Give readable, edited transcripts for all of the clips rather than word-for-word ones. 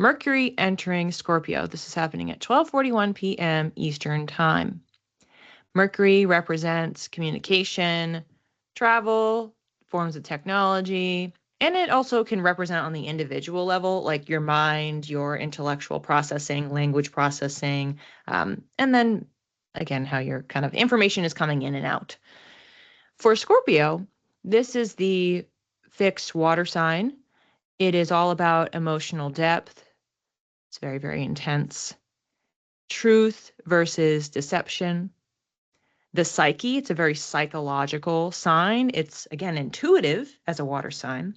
Mercury entering Scorpio. This is happening at 12:41 p.m. Eastern Time. Mercury represents communication, travel, forms of technology, and it also can represent on the individual level, like your mind, your intellectual processing, language processing, and then again, how your kind of information is coming in and out. For Scorpio, this is the fixed water sign. It is all about emotional depth. It's very, very intense. Truth versus deception. The psyche, it's a very psychological sign. It's, again, intuitive as a water sign,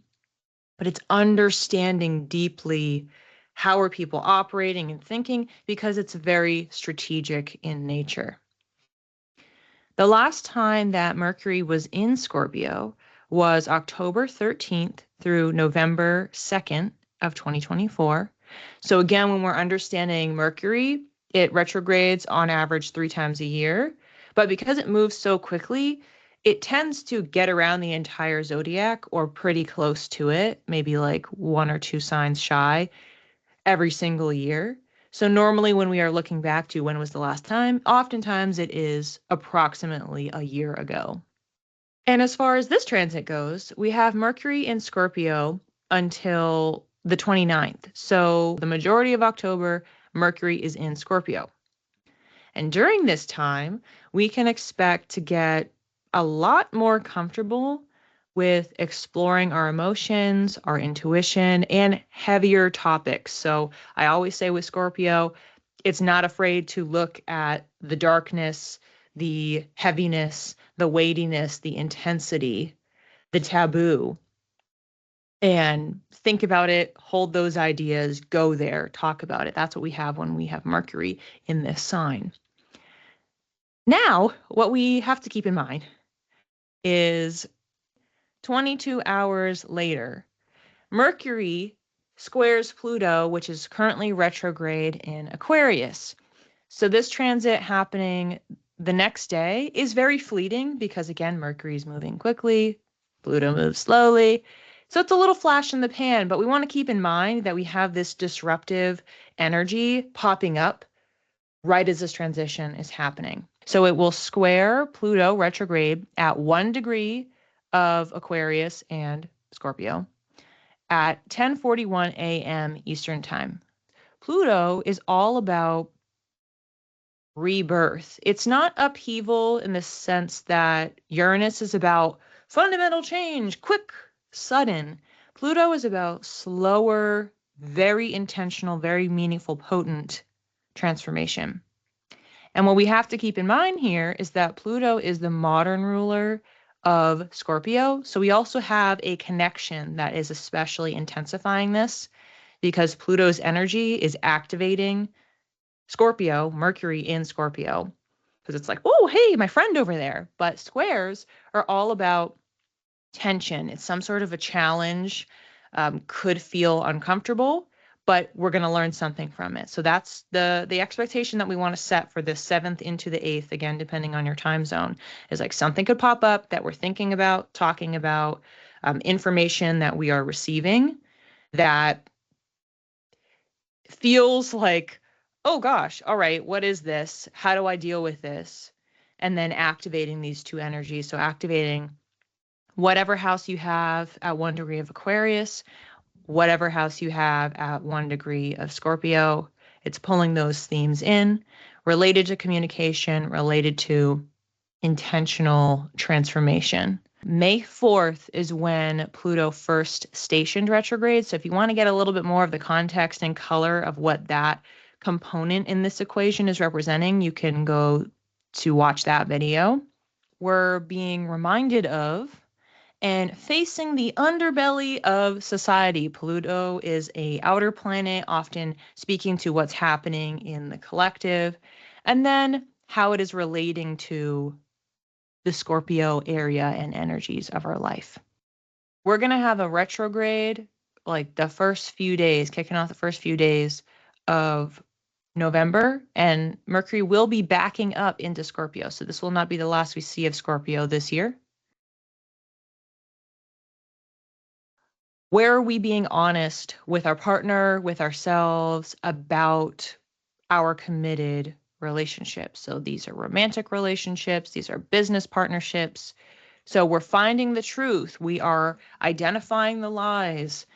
but it's understanding deeply how are people operating and thinking because it's very strategic in nature. The last time that Mercury was in Scorpio was October 13th through November 2nd of 2024. So again, when we're understanding Mercury, it retrogrades on average 3 times a year. But because it moves so quickly, it tends to get around the entire zodiac or pretty close to it, maybe like 1 or 2 signs shy every single year. So normally when we are looking back to when was the last time, oftentimes it is approximately a year ago. And as far as this transit goes, we have Mercury in Scorpio until the 29th. So the majority of October, Mercury is in Scorpio. And during this time, we can expect to get a lot more comfortable with exploring our emotions, our intuition, and heavier topics. So I always say with Scorpio, it's not afraid to look at the darkness, the heaviness, the weightiness, the intensity, the taboo, and think about it, hold those ideas, go there, talk about it. That's what we have when we have Mercury in this sign. Now, what we have to keep in mind is 22 hours later, Mercury squares Pluto, which is currently retrograde in Aquarius. So this transit happening the next day is very fleeting because, again, Mercury is moving quickly, Pluto moves slowly. So it's a little flash in the pan, but we want to keep in mind that we have this disruptive energy popping up right as this transition is happening. So it will square Pluto retrograde at 1 degree of Aquarius and Scorpio at 10:41 a.m. Eastern Time. Pluto is all about rebirth. It's not upheaval in the sense that Uranus is about fundamental change, quick, sudden. Pluto is about slower, very intentional, very meaningful, potent transformation. And what we have to keep in mind here is that Pluto is the modern ruler of Scorpio. So we also have a connection that is especially intensifying this because Pluto's energy is activating Scorpio, Mercury in Scorpio. Because it's like, oh, hey, my friend over there. But squares are all about tension. It's some sort of a challenge, could feel uncomfortable, but we're going to learn something from it. So that's the expectation that we want to set for the 7th into the 8th, again, depending on your time zone, is like something could pop up that we're thinking about, talking about, information that we are receiving that feels like, oh gosh, all right, what is this? How do I deal with this? And then activating these two energies. So activating whatever house you have at 1 degree of Aquarius, whatever house you have at 1 degree of Scorpio. It's pulling those themes in related to communication, related to intentional transformation. May 4th is when Pluto first stationed retrograde. So if you want to get a little bit more of the context and color of what that component in this equation is representing, you can go to watch that video. We're being reminded of and facing the underbelly of society. Pluto is an outer planet, often speaking to what's happening in the collective, and then how it is relating to the Scorpio area and energies of our life. We're going to have a retrograde like the first few days, kicking off the first few days of November, and Mercury will be backing up into Scorpio. So this will not be the last we see of Scorpio this year. Where are we being honest with our partner, with ourselves about our committed relationships? So these are romantic relationships, these are business partnerships. So we're finding the truth. We are identifying the lies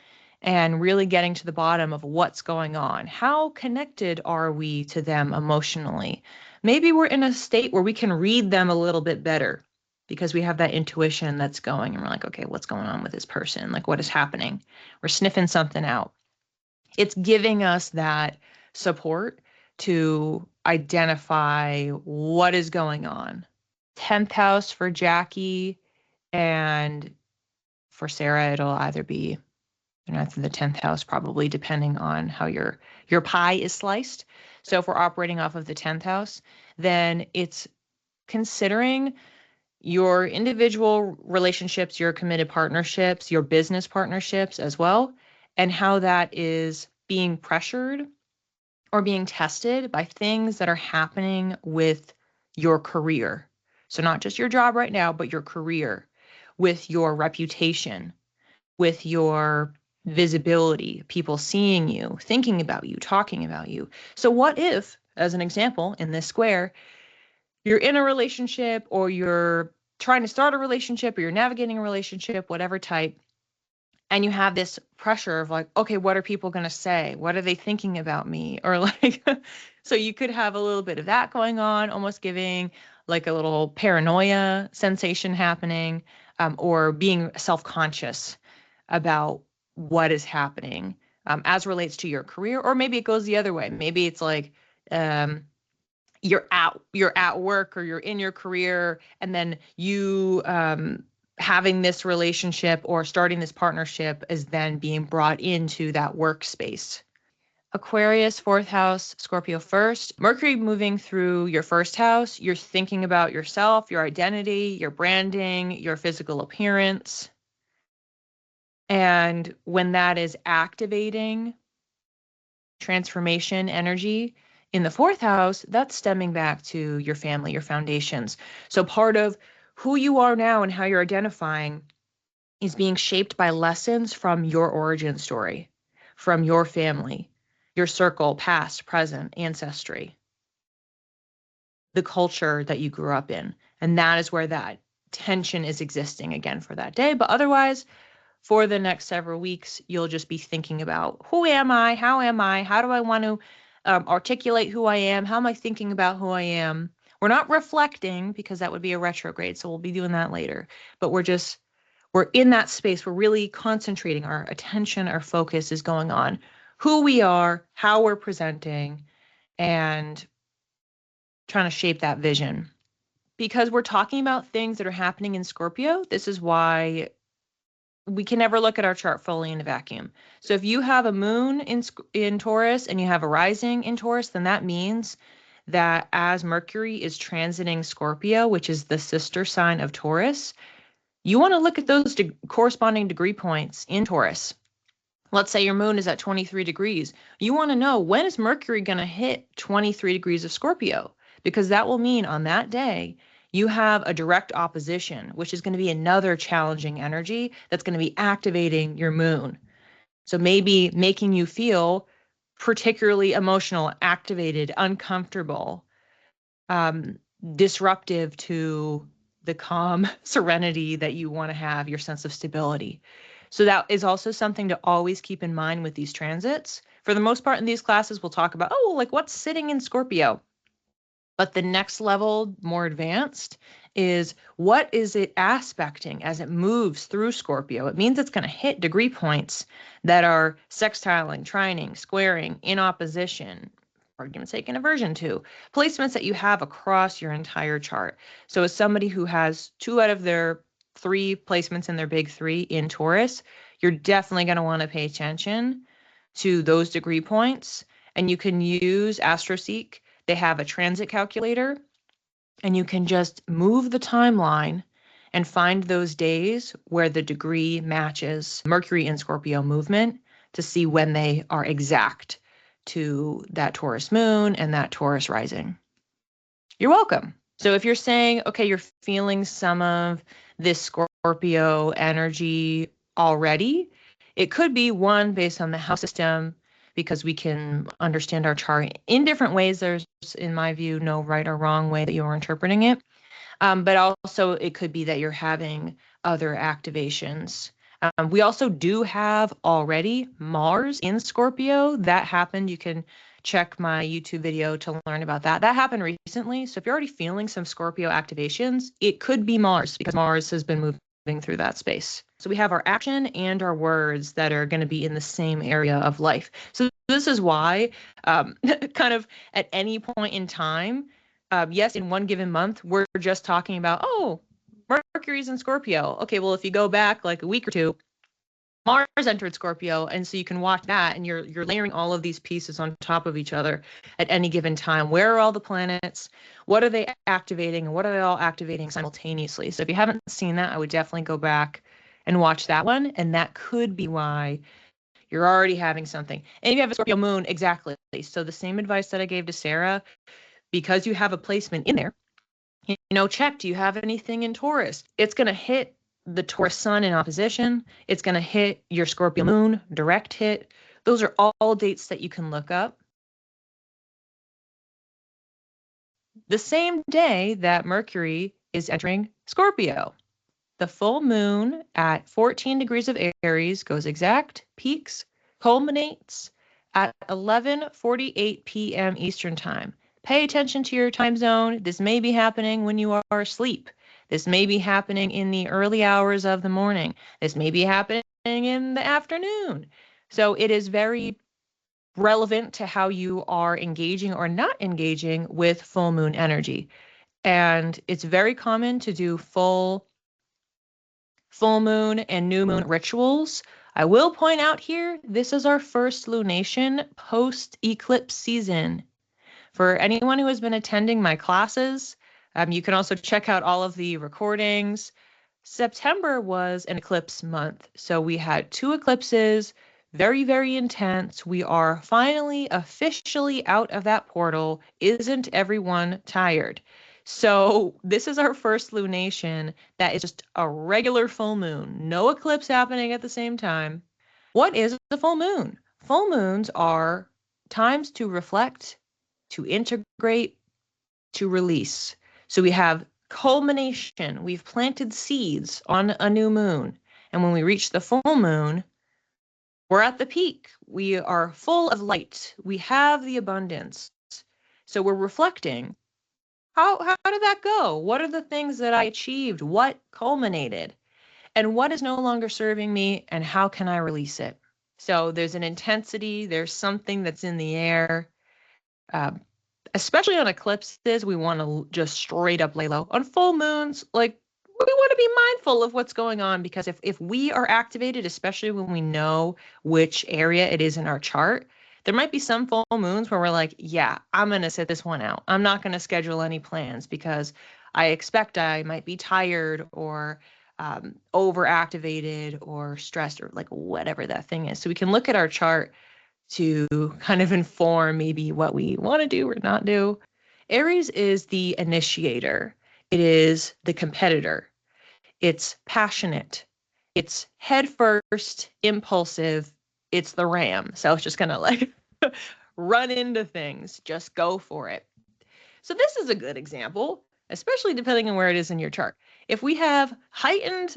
and really getting to the bottom of what's going on. How connected are we to them emotionally? Maybe we're in a state where we can read them a little bit better because we have that intuition that's going and we're like, okay, what's going on with this person? Like, what is happening? We're sniffing something out. It's giving us that support to identify what is going on. 10th house for Jackie, and for Sarah, it'll either be the 9th or the 10th house, probably depending on how your pie is sliced. So if we're operating off of the 10th house, then it's considering your individual relationships, your committed partnerships, your business partnerships as well, and how that is being pressured or being tested by things that are happening with your career. So not just your job right now, but your career, with your reputation, with your visibility, people seeing you, thinking about you, talking about you. So what if, as an example, in this square, you're in a relationship or you're trying to start a relationship or you're navigating a relationship, whatever type, and you have this pressure of like, okay, what are people going to say? What are they thinking about me? Or like, so you could have a little bit of that going on, almost giving like a little paranoia sensation happening, or being self-conscious about what is happening, as relates to your career. Or maybe it goes the other way. Maybe it's like, you're at work or you're in your career, and then you having this relationship or starting this partnership is then being brought into that workspace. Aquarius, 4th house, Scorpio 1st. Mercury moving through your 1st house. You're thinking about yourself, your identity, your branding, your physical appearance. And when that is activating transformation energy in the 4th house, that's stemming back to your family, your foundations. So part of who you are now and how you're identifying is being shaped by lessons from your origin story, from your family, your circle, past, present, ancestry, the culture that you grew up in. And that is where that tension is existing again for that day. But otherwise, for the next several weeks, you'll just be thinking about, who am I? How am I? How do I want to articulate who I am? How am I thinking about who I am? We're not reflecting because that would be a retrograde. So we'll be doing that later. But we're in that space. We're really concentrating. Our attention, our focus is going on who we are, how we're presenting, and trying to shape that vision. Because we're talking about things that are happening in Scorpio, this is why we can never look at our chart fully in a vacuum. So if you have a moon in Taurus and you have a rising in Taurus, then that means that as Mercury is transiting Scorpio, which is the sister sign of Taurus, you want to look at those corresponding degree points in Taurus. Let's say your moon is at 23 degrees. You want to know, when is Mercury going to hit 23 degrees of Scorpio? Because that will mean on that day, you have a direct opposition, which is going to be another challenging energy that's going to be activating your moon. So maybe making you feel particularly emotional, activated, uncomfortable, disruptive to the calm serenity that you want to have, your sense of stability. So that is also something to always keep in mind with these transits. For the most part in these classes, we'll talk about, like what's sitting in Scorpio. But the next level, more advanced, is what is it aspecting as it moves through Scorpio? It means it's going to hit degree points that are sextiling, trining, squaring, in opposition, for argument's sake, in aversion to, placements that you have across your entire chart. So as somebody who has 2 out of their 3 placements in their big 3 in Taurus, you're definitely going to want to pay attention to those degree points. And you can use AstroSeek. They have a transit calculator, and you can just move the timeline and find those days where the degree matches Mercury in Scorpio movement to see when they are exact to that Taurus moon and that Taurus rising. You're welcome. So if you're saying, okay, you're feeling some of this Scorpio energy already, It could be one based on the house system, because we can understand our chart in different ways. There's, in my view, no right or wrong way that you're interpreting it. But also it could be that you're having other activations. We also do have already Mars in Scorpio. That happened. You can check my YouTube video to learn about that. That happened recently. So if you're already feeling some Scorpio activations, it could be Mars, because Mars has been moving through that space. So we have our action and our words that are going to be in the same area of life. So this is why kind of at any point in time, yes, in one given month, we're just talking about, oh, Mercury's in Scorpio. Okay, well, if you go back like a week or two, Mars entered Scorpio, and so you can watch that, and you're layering all of these pieces on top of each other at any given time. Where are all the planets? What are they activating, and what are they all activating simultaneously? So if you haven't seen that, I would definitely go back and watch that one, and that could be why you're already having something. And if you have a Scorpio moon, exactly. So the same advice that I gave to Sarah, because you have a placement in there, check, do you have anything in Taurus? It's going to hit the Taurus sun in opposition. It's going to hit your Scorpio moon, direct hit. Those are all dates that you can look up. The same day that Mercury is entering Scorpio. The full moon at 14 degrees of Aries goes exact, peaks, culminates at 11:48 p.m. Eastern Time. Pay attention to your time zone. This may be happening when you are asleep. This may be happening in the early hours of the morning. This may be happening in the afternoon. So it is very relevant to how you are engaging or not engaging with full moon energy. And it's very common to do full moon and new moon rituals. I will point out here, this is our first lunation post-eclipse season. For anyone who has been attending my classes, you can also check out all of the recordings. September was an eclipse month, so we had 2 eclipses, very, very intense. We are finally officially out of that portal. Isn't everyone tired? So this is our first lunation that is just a regular full moon, no eclipse happening at the same time. What is a full moon? Full moons are times to reflect, to integrate, to release. So we have culmination. We've planted seeds on a new moon. And when we reach the full moon, we're at the peak. We are full of light. We have the abundance. So we're reflecting. How did that go? What are the things that I achieved? What culminated? And what is no longer serving me? And how can I release it? So there's an intensity. There's something that's in the air. Especially on eclipses, we want to just straight up lay low. On full moons, like, we want to be mindful of what's going on, because if we are activated, especially when we know which area it is in our chart, there might be some full moons where we're like, yeah, I'm going to sit this one out. I'm not going to schedule any plans because I expect I might be tired or overactivated or stressed or like whatever that thing is. So we can look at our chart to kind of inform maybe what we want to do or not do. Aries is the initiator. It is the competitor. It's passionate. It's head first, impulsive. It's the ram. So it's just going to like run into things, just go for it. So this is a good example, especially depending on where it is in your chart. If we have heightened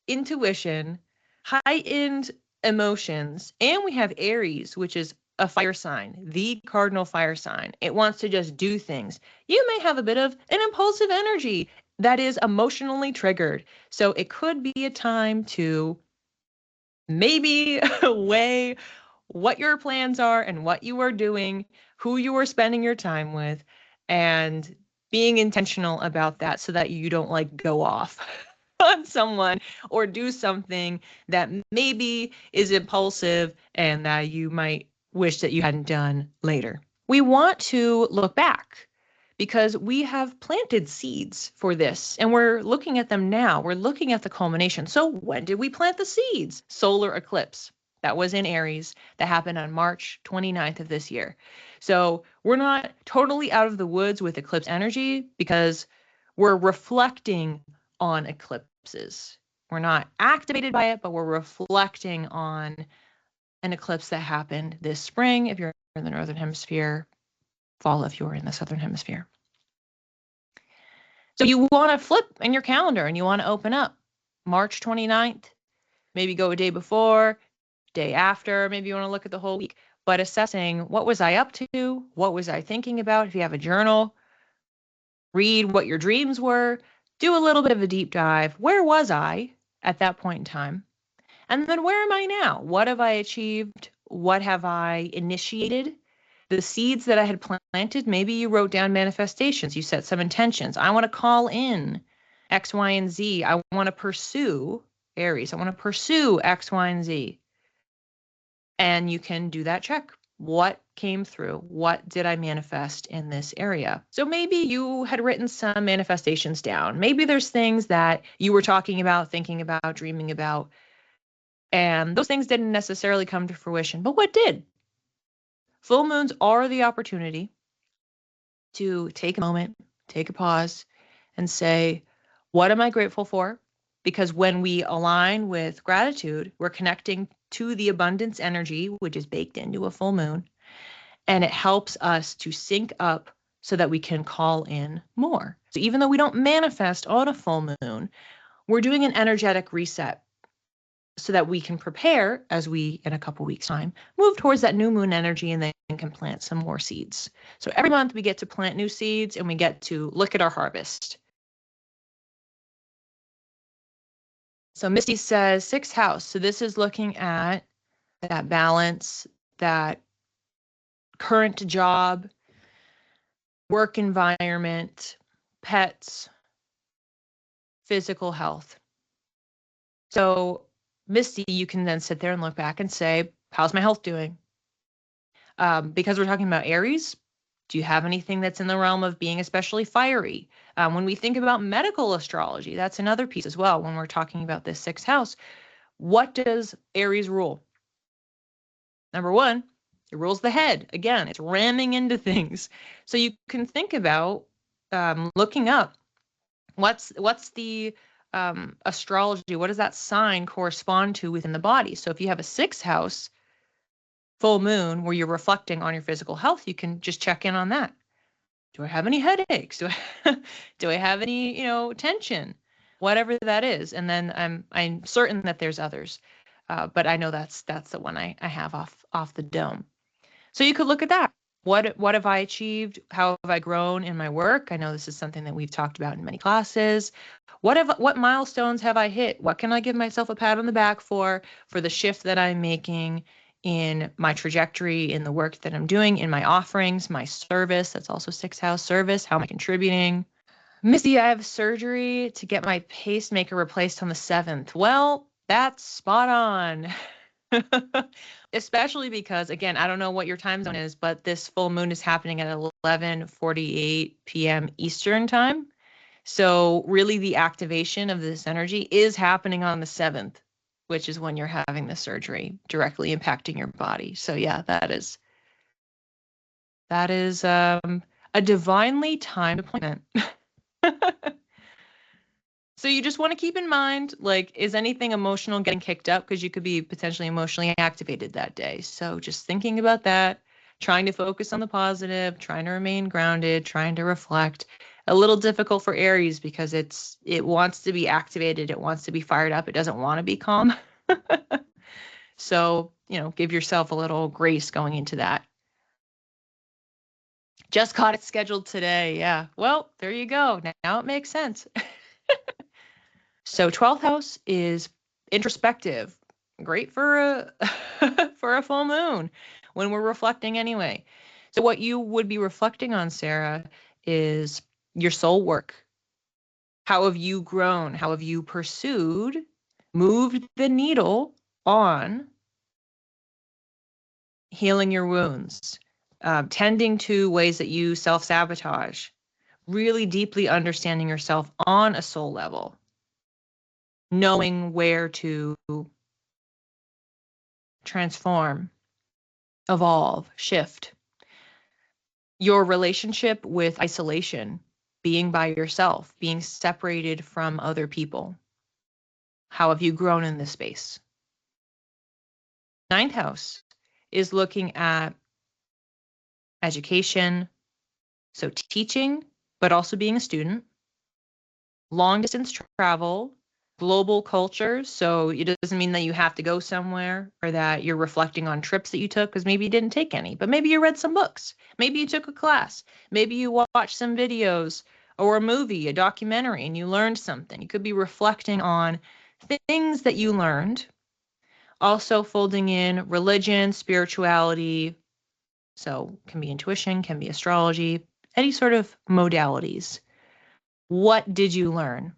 intuition, heightened emotions, and we have Aries, which is a fire sign, the cardinal fire sign. It wants to just do things. You may have a bit of an impulsive energy that is emotionally triggered. So it could be a time to maybe weigh what your plans are and what you are doing, who you are spending your time with, and being intentional about that so that you don't like go off on someone or do something that maybe is impulsive and that you might wish that you hadn't done later. We want to look back because we have planted seeds for this and we're looking at them now. We're looking at the culmination. So when did we plant the seeds? Solar eclipse. That was in Aries. That happened on March 29th of this year. So we're not totally out of the woods with eclipse energy because we're reflecting on eclipses. We're not activated by it, but we're reflecting on an eclipse that happened this spring if you're in the Northern Hemisphere, fall if you're in the Southern Hemisphere. So you want to flip in your calendar and you want to open up March 29th, maybe go a day before, day after, maybe you want to look at the whole week, but assessing what was I up to? What was I thinking about? If you have a journal, read what your dreams were, do a little bit of a deep dive. Where was I at that point in time? And then where am I now? What have I achieved? What have I initiated? The seeds that I had planted, maybe you wrote down manifestations. You set some intentions. I want to call in X, Y, and Z. I want to pursue Aries. I want to pursue X, Y, and Z. And you can do that check. What came through? What did I manifest in this area? So maybe you had written some manifestations down. Maybe there's things that you were talking about, thinking about, dreaming about, and those things didn't necessarily come to fruition. But what did? Full moons are the opportunity to take a moment, take a pause, and say, what am I grateful for? Because when we align with gratitude, we're connecting to the abundance energy, which is baked into a full moon, and it helps us to sync up so that we can call in more. So even though we don't manifest on a full moon, we're doing an energetic reset so that we can prepare as we, in a couple weeks' time, move towards that new moon energy and then can plant some more seeds. So every month we get to plant new seeds and we get to look at our harvest. So Misty says 6th house. So this is looking at that balance, that current job, work environment, pets, physical health. So Misty, you can then sit there and look back and say, how's my health doing? Because we're talking about Aries, do you have anything that's in the realm of being especially fiery? When we think about medical astrology, that's another piece as well. When we're talking about this 6th house, what does Aries rule? Number one, it rules the head. Again, it's ramming into things. So you can think about looking up what's the astrology, what does that sign correspond to within the body? So if you have a 6th house full moon where you're reflecting on your physical health, you can just check in on that. Do I have any headaches? Do I have any, tension? Whatever that is. And then I'm certain that there's others. But I know that's the one I have off the dome. So you could look at that. What have I achieved? How have I grown in my work? I know this is something that we've talked about in many classes. What milestones have I hit? What can I give myself a pat on the back for the shift that I'm making in my trajectory, in the work that I'm doing, in my offerings, my service? That's also 6th house service. How am I contributing? Missy, I have surgery to get my pacemaker replaced on the 7th. Well, that's spot on. Especially because, again, I don't know what your time zone is, but this full moon is happening at 11:48 p.m. Eastern time. So really the activation of this energy is happening on the 7th, which is when you're having the surgery, directly impacting your body. So yeah, that is a divinely timed appointment. So you just want to keep in mind, like, is anything emotional getting kicked up? Because you could be potentially emotionally activated that day. So just thinking about that, trying to focus on the positive, trying to remain grounded, trying to reflect. A little difficult for Aries because it wants to be activated. It wants to be fired up. It doesn't want to be calm. So, give yourself a little grace going into that. Just caught it scheduled today. Yeah. Well, there you go. Now it makes sense. So 12th house is introspective, great for a for a full moon when we're reflecting anyway. So what you would be reflecting on, Sarah, is your soul work. How have you grown? How have you pursued, moved the needle on healing your wounds, tending to ways that you self-sabotage, really deeply understanding yourself on a soul level, knowing where to transform, evolve, shift. Your relationship with isolation, being by yourself, being separated from other people. How have you grown in this space? Ninth house is looking at education, so teaching, but also being a student, long distance travel, global cultures. So it doesn't mean that you have to go somewhere or that you're reflecting on trips that you took because maybe you didn't take any, but maybe you read some books. Maybe you took a class. Maybe you watched some videos or a movie, a documentary, and you learned something. You could be reflecting on things that you learned. Also folding in religion, spirituality. So can be intuition, can be astrology, any sort of modalities. What did you learn?